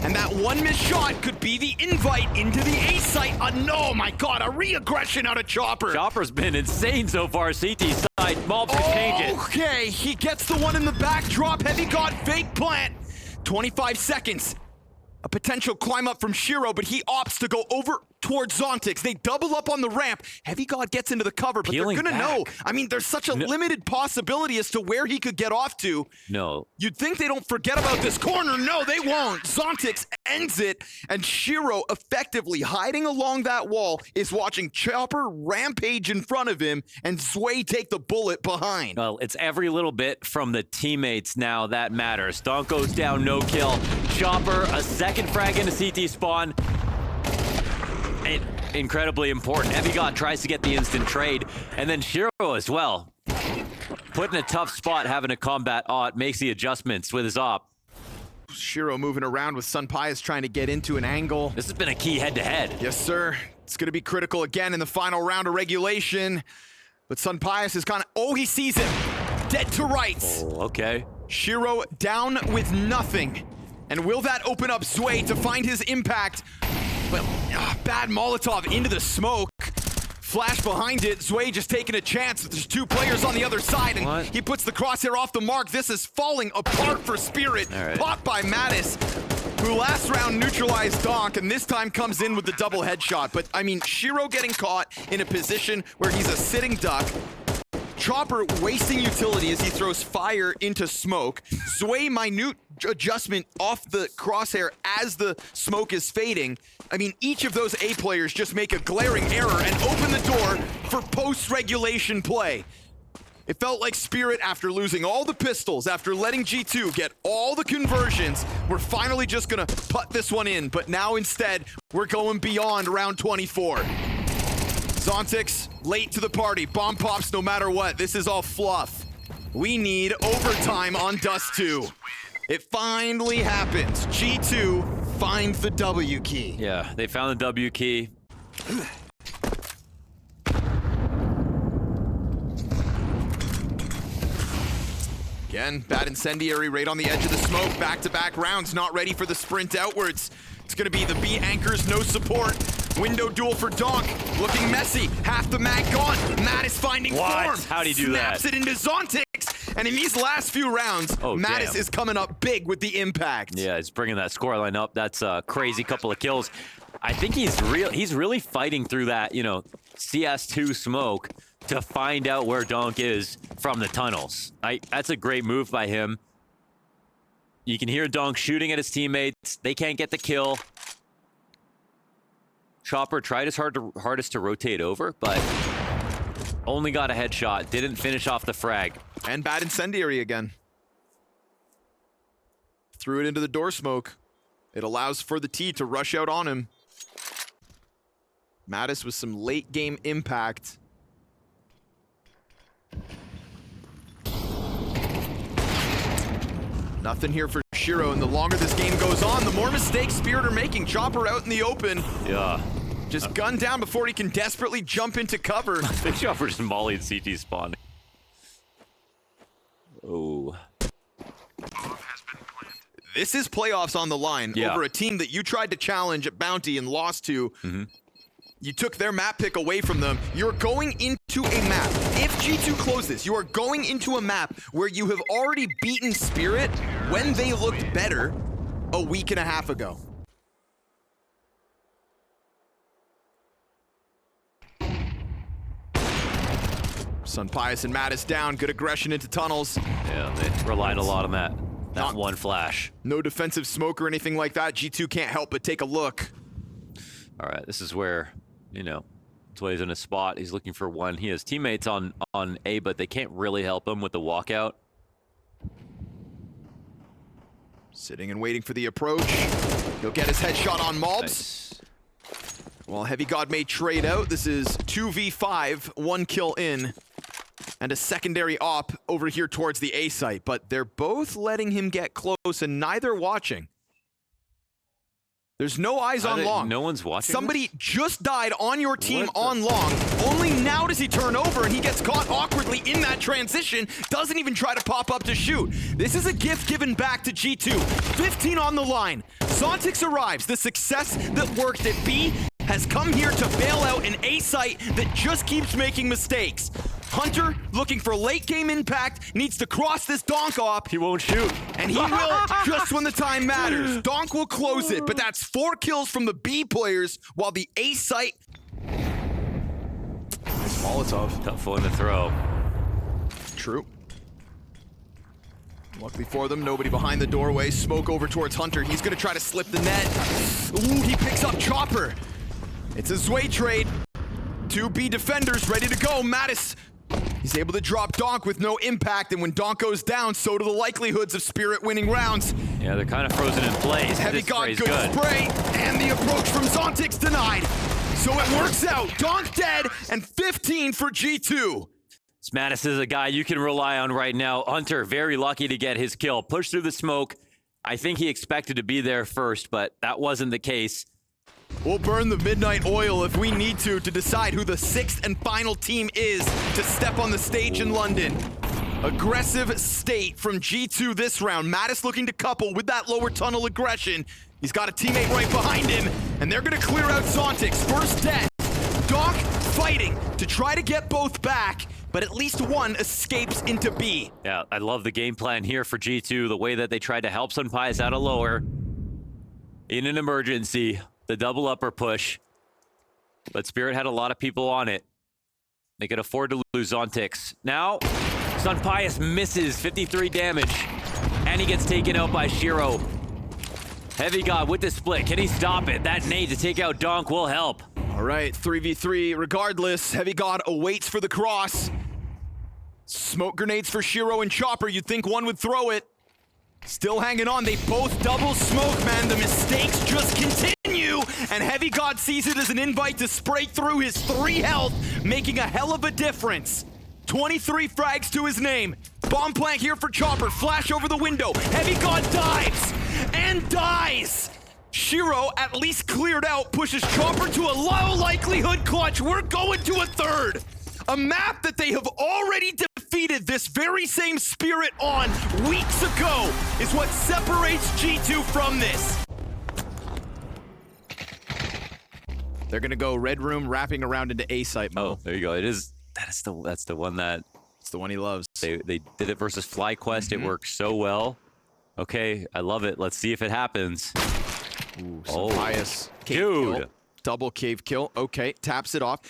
And that one missed shot could be the invite into the A site. Oh my god, a re-aggression out of Chopper. Chopper's been insane so far. CT side. Malbs can change it. Okay, he gets the one in the back drop. Heavy God fake plant. 25 seconds. A potential climb up from Shiro, but he opts to go over towards Zontix. They double up on the ramp. Heavy God gets into the cover, but Peeling they're gonna back. know. I mean, there's such a limited possibility as to where he could get off to. No. You'd think they don't forget about this corner. No, they won't. Zontix ends it, and Shiro, effectively hiding along that wall, is watching Chopper rampage in front of him and Sway take the bullet behind. Well, it's every little bit from the teammates now that matters. Donk goes down, no kill. Chopper, a second frag into CT spawn. Incredibly important. Heavy God tries to get the instant trade. And then Shiro as well. Put in a tough spot having to combat Ott. Makes the adjustments with his op. Shiro moving around with Sunpius trying to get into an angle. This has been a key head-to-head. Yes, sir. It's going to be critical again in the final round of regulation. But Sunpius is kind of... Oh, he sees him. Dead to rights. Oh, okay. Shiro down with nothing. And will that open up Sway to find his impact? But bad Molotov into the smoke. Flash behind it. Sway just taking a chance. There's 2 players on the other side, and he puts the crosshair off the mark. This is falling apart for Spirit. Right. Popped by Mattis, who last round neutralized Donk, and this time comes in with the double headshot. But, I mean, Shiro getting caught in a position where he's a sitting duck. Chopper wasting utility as he throws fire into smoke. Sway minute adjustment off the crosshair as the smoke is fading. I mean, each of those A players just make a glaring error and open the door for post-regulation play. It felt like Spirit, after losing all the pistols, after letting G2 get all the conversions, we're finally just gonna put this one in. But now instead, we're going beyond round 24. Zontix, late to the party. Bomb pops no matter what. This is all fluff. We need overtime on Dust 2. It finally happens. G2 finds the W key. Yeah, they found the W key. Again, bad incendiary right on the edge of the smoke. Back-to-back rounds, not ready for the sprint outwards. It's gonna be the B anchors, no support. Window duel for Donk, looking messy. Half the mag gone. Mattis finding form. How'd he do that? Snaps it into Zontix. And in these last few rounds, Mattis is coming up big with the impact. Yeah, he's bringing that scoreline up. That's a crazy couple of kills. I think he's really fighting through that, you know, CS2 smoke to find out where Donk is from the tunnels. That's a great move by him. You can hear Donk shooting at his teammates. They can't get the kill. Chopper tried his hardest to rotate over, but only got a headshot. Didn't finish off the frag. And bad incendiary again. Threw it into the door smoke. It allows for the T to rush out on him. Mattis with some late game impact. Nothing here for Shiro, and the longer this game goes on, the more mistakes Spirit are making. Chopper out in the open. Yeah. Just gunned down before he can desperately jump into cover. I think Chopper just mollied CT spawn. Oh. This is playoffs on the line over a team that you tried to challenge at Bounty and lost to. You took their map pick away from them. You're going into a map. If G2 closes, you are going into a map where you have already beaten Spirit when they looked better a week and a half ago. Sunpius and Mattis down. Good aggression into tunnels. Yeah, they relied a lot on that one flash. No defensive smoke or anything like that. G2 can't help but take a look. All right, this is where, you know, that's why he's in a spot. He's looking for one. He has teammates on A, but they can't really help him with the walkout. Sitting and waiting for the approach. He'll get his headshot on Malbs. Nice. While Heavy God may trade out, this is 2v5, 1 kill in, and a secondary op over here towards the A site, but they're both letting him get close and neither watching. There's no eyes on long. No one's watching. Somebody just died on your team on long. Only now does he turn over and he gets caught awkwardly in that transition. Doesn't even try to pop up to shoot. This is a gift given back to G2. 15 on the line. Zontix arrives. The success that worked at B has come here to bail out an A site that just keeps making mistakes. Hunter, looking for late game impact, needs to cross this donk op. He won't shoot. And he will just when the time matters. Donk will close it, but that's 4 kills from the B players, while the A site... Nice Molotov. Tough one to throw. True. Luckily for them, nobody behind the doorway. Smoke over towards Hunter. He's gonna try to slip the net. Ooh, he picks up Chopper. It's a Zway trade. 2 B defenders ready to go. Mattis, he's able to drop Donk with no impact, and when Donk goes down, so do the likelihoods of Spirit winning rounds. Yeah, they're kind of frozen in place. Heavy got good spray, and the approach from Zontix denied. So it works out. Donk dead, and 15 for G2. Mattis is a guy you can rely on right now. Hunter, very lucky to get his kill. Pushed through the smoke. I think he expected to be there first, but that wasn't the case. We'll burn the midnight oil if we need to decide who the 6th and final team is to step on the stage in London. Aggressive state from G2 this round. Mattis looking to couple with that lower tunnel aggression. He's got a teammate right behind him, and they're gonna clear out Zontix. First death. Donk fighting to try to get both back, but at least one escapes into B. Yeah, I love the game plan here for G2, the way that they tried to help Sunpius out of lower. In an emergency. The double upper push, but Spirit had a lot of people on it. They could afford to lose Zontix. Now, Sunpius misses 53 damage, and he gets taken out by Shiro. Heavy God with the split. Can he stop it? That nade to take out Donk will help. All right, 3v3 regardless. Heavy God awaits for the cross. Smoke grenades for Shiro and Chopper. You'd think one would throw it. Still hanging on. They both double smoke, man. The mistakes just continue. And Heavy God sees it as an invite to spray through his 3 health, making a hell of a difference. 23 frags to his name. Bomb plant here for Chopper. Flash over the window. Heavy God dives and dies. Shiro, at least cleared out, pushes Chopper to a low likelihood clutch. We're going to a third. A map that they have already defeated this very same Spirit on weeks ago is what separates G2 from this. They're gonna go red room, wrapping around into A site mode. Oh, there you go. That's the one that it's the one he loves. They did it versus FlyQuest. It worked so well. Okay, I love it. Let's see if it happens. Ooh, Sunpius. Cave dude. Kill. Double cave kill. Okay, taps it off.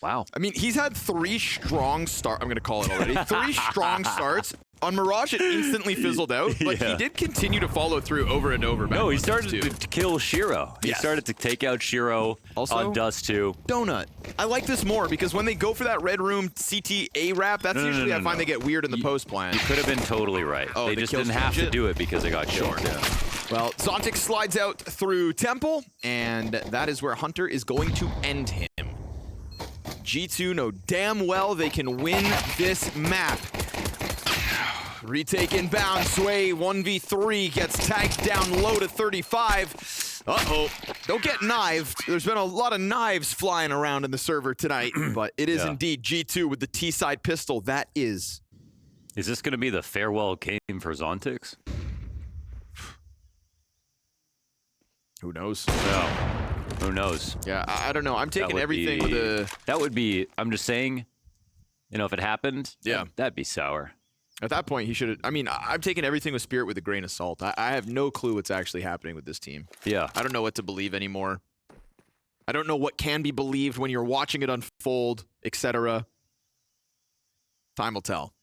Wow. I mean, he's had 3 strong starts. I'm going to call it already. 3 strong starts. On Mirage, it instantly fizzled out, but he did continue to follow through over and over. No, he started to kill Shiro. He Yes. started to take out Shiro on Dust 2. Donut. I like this more because when they go for that red room CT A-Rap, that's usually I find they get weird in the post plan. You could have been totally right. Oh, they the just kills didn't have change to it? do it because they got killed. Yeah. Well, Zontix slides out through Temple, and that is where Hunter is going to end him. G2 know damn well they can win this map. Retake inbound, Sway 1v3 gets tagged down low to 35. Uh-oh, don't get knifed. There's been a lot of knives flying around in the server tonight, but it is indeed G2 with the T-side pistol. That is. Is this going to be the farewell game for Zontix? Who knows? No. Who knows? Yeah, I don't know. I'm taking everything with a... That would be, I'm just saying, you know, if it happened, that'd be sour. At that point, he should have... I mean, I'm taking everything with Spirit with a grain of salt. I have no clue what's actually happening with this team. Yeah. I don't know what to believe anymore. I don't know what can be believed when you're watching it unfold, etc. Time will tell.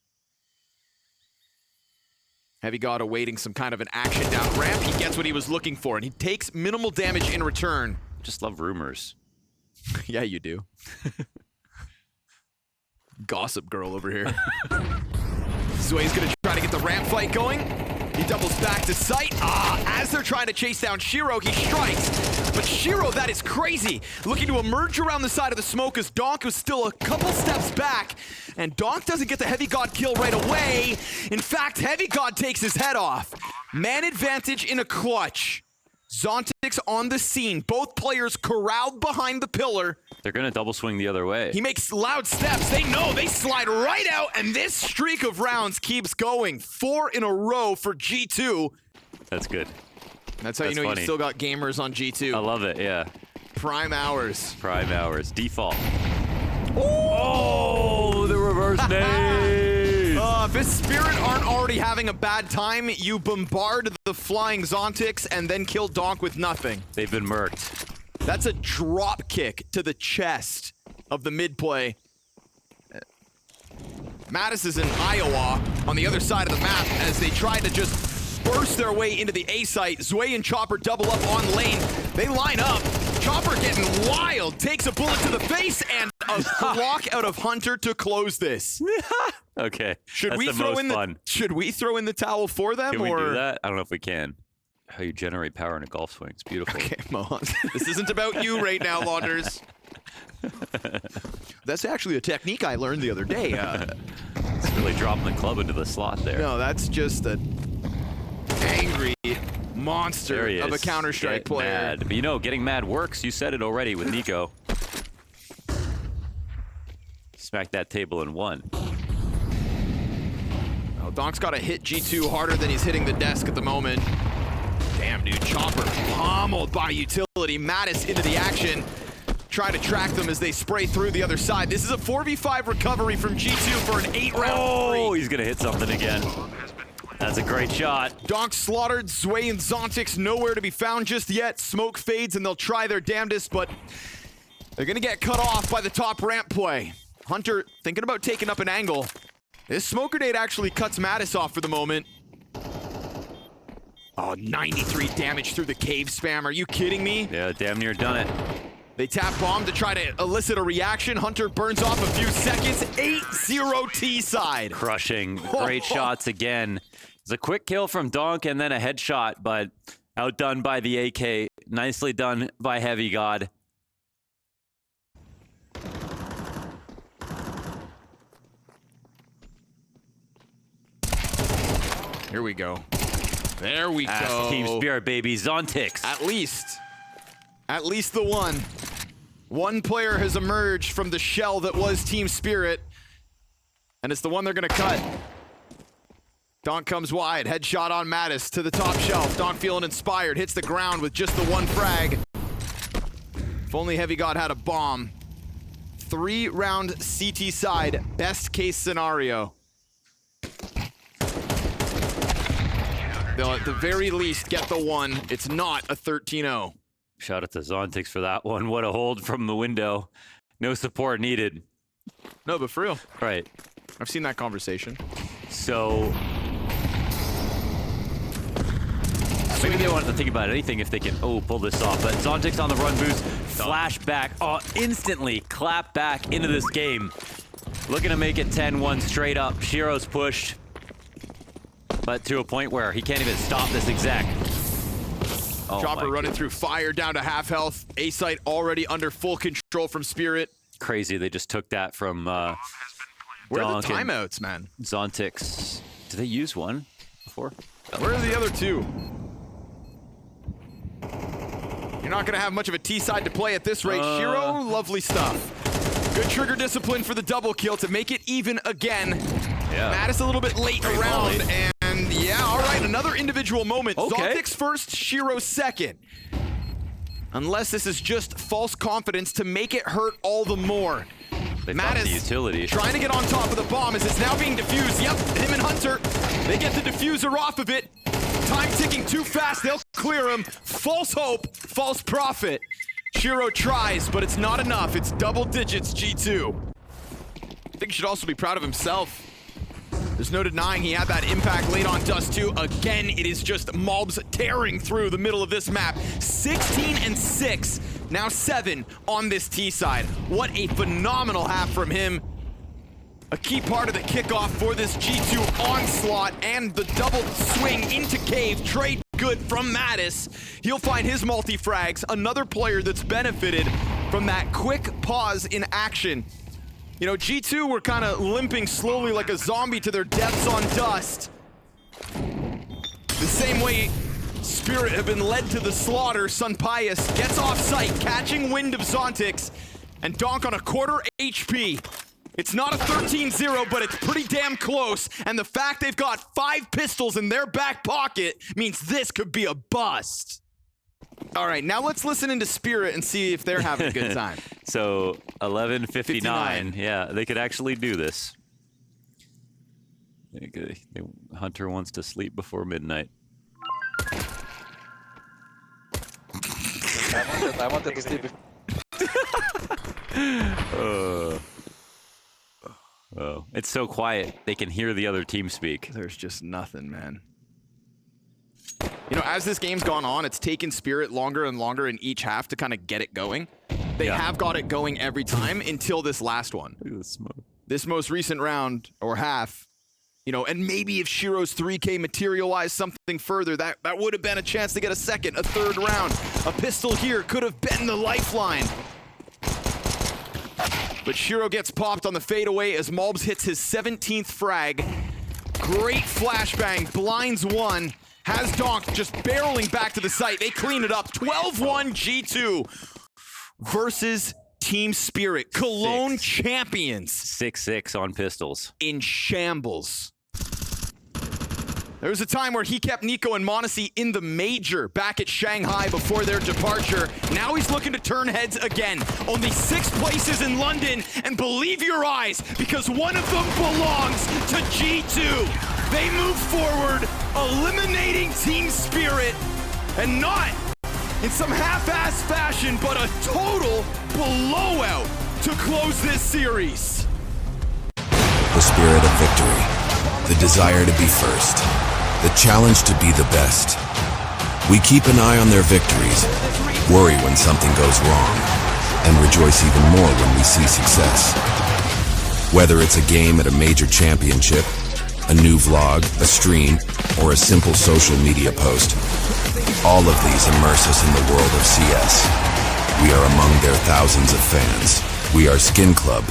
Heavy God awaiting some kind of an action down ramp. He gets what he was looking for, and he takes minimal damage in return. Just love rumors. Yeah, you do. Gossip girl over here. Zway's gonna try to get the ramp fight going. He doubles back to sight. As they're trying to chase down Shiro, he strikes. But Shiro, that is crazy. Looking to emerge around the side of the smoke as Donk was still a couple steps back. And Donk doesn't get the Heavy God kill right away. In fact, Heavy God takes his head off. Man advantage in a clutch. Zontix on the scene. Both players corralled behind the pillar. They're going to double swing the other way. He makes loud steps. They know. They slide right out, and this streak of rounds keeps going. 4 in a row for G2. That's good. That's how you know you still got gamers on G2. I love it, yeah. Prime hours. Prime hours. Default. Oh, the reverse nade! If his Spirit aren't already having a bad time, you bombard the flying Zontix and then kill Donk with nothing. They've been murked. That's a drop kick to the chest of the mid play. Mattis is in Iowa on the other side of the map as they try to just burst their way into the A site. Zway and Chopper double up on lane. They line up. Chopper getting wild, takes a bullet to the face, and a block out of Hunter to close this. Okay. Should we throw in the towel for them? Can we do that? I don't know if we can. How you generate power in a golf swing. It's beautiful. Okay, Mo. This isn't about you right now, Launders. That's actually a technique I learned the other day. It's really dropping the club into the slot there. No, that's just an angry monster of a Counter-Strike player. Mad. But you know, getting mad works. You said it already with Nico. Smack that table in one. Oh, Donk's got to hit G2 harder than he's hitting the desk at the moment. Damn, dude. Chopper pummeled by utility. Mattis into the action. Try to track them as they spray through the other side. This is a 4v5 recovery from G2 for an 8-round Oh, he's going to hit something again. That's a great shot. Donk slaughtered. Zway and Zontix nowhere to be found just yet. Smoke fades and they'll try their damnedest, but they're going to get cut off by the top ramp play. Hunter thinking about taking up an angle. This smoke grenade actually cuts Mattis off for the moment. Oh, 93 damage through the cave spam. Are you kidding me? Yeah, damn near done it. They tap bomb to try to elicit a reaction. Hunter burns off a few seconds. 8-0 T-side. Crushing. Great shots again. It's a quick kill from Donk and then a headshot, but outdone by the AK. Nicely done by Heavy God. Here we go. There we go. Team Spirit, baby. Zontix. At least the one. One player has emerged from the shell that was Team Spirit, and it's the one they're gonna cut. Donk comes wide, headshot on Mattis to the top shelf. Donk feeling inspired, hits the ground with just the one frag. If only Heavy God had a bomb. 3-round CT side, best case scenario. They'll at the very least get the one. It's not a 13-0. Shout out to Zontix for that one. What a hold from the window. No support needed. No, but for real. Right. I've seen that conversation. So maybe they wanted to think about anything if they can, pull this off. But Zontic's on the run boost, flash back, instantly clap back into this game. Looking to make it 10-1 straight up. Shiro's pushed, but to a point where he can't even stop this exec. Chopper running through fire down to half health. A-site already under full control from Spirit. Crazy, they just took that from Where are the Donk timeouts, man? Zontix. Did they use one before? Where are the other two? You're not going to have much of a T-side to play at this rate. Shiro, lovely stuff. Good trigger discipline for the double kill to make it even again. Yeah. Mattis a little bit late around, and yeah, all right, another individual moment. Okay. Zontix first, Shiro second. Unless this is just false confidence to make it hurt all the more. They found the Mattis utility. trying to get on top of the bomb as it's now being defused. Yep, him and Hunter, they get the diffuser off of it. Time ticking too fast, they'll clear him. False hope, false profit. Shiro tries, but it's not enough. It's double digits, G2. I think he should also be proud of himself. There's no denying he had that impact late on Dust 2. Again, it is just mobs tearing through the middle of this map. 16 and 6, now 7 on this T side. What a phenomenal half from him. A key part of the kickoff for this G2 onslaught and the double swing into cave. Trade good from Mattis. He'll find his multi-frags. Another player that's benefited from that quick pause in action. You know, G2 were kind of limping slowly like a zombie to their deaths on Dust. The same way Spirit have been led to the slaughter. Sun Pius gets off site, catching wind of Zontix, and Donk on a quarter HP. It's not a 13-0, but it's pretty damn close, and the fact they've got 5 pistols in their back pocket means this could be a bust. All right, now let's listen into Spirit and see if they're having a good time. So 11:59. Yeah, they could actually do this. Hunter wants to sleep before midnight. I wanted to sleep. Oh, it's so quiet. They can hear the other team speak. There's just nothing, man. You know, as this game's gone on, it's taken Spirit longer and longer in each half to kind of get it going. They have got it going every time until this last one. Look at the smoke. This most recent round, or half, you know, and maybe if Shiro's 3K materialized something further, that would have been a chance to get a second, a third round. A pistol here could have been the lifeline. But Shiro gets popped on the fadeaway as Malbs hits his 17th frag. Great flashbang, blinds one. Has Donk just barreling back to the site. They clean it up. 12-1 G2 versus Team Spirit. Cologne champions. 6-6 on pistols. In shambles. There was a time where he kept Nico and Monacy in the major back at Shanghai before their departure. Now he's looking to turn heads again. Only 6 places in London, and believe your eyes, because one of them belongs to G2. They move forward, eliminating Team Spirit, and not in some half-ass fashion, but a total blowout to close this series. The spirit of victory, the desire to be first, the challenge to be the best. We keep an eye on their victories, worry when something goes wrong, and rejoice even more when we see success. Whether it's a game at a major championship, a new vlog, a stream, or a simple social media post, all of these immerse us in the world of CS. We are among their thousands of fans. We are Skin Club,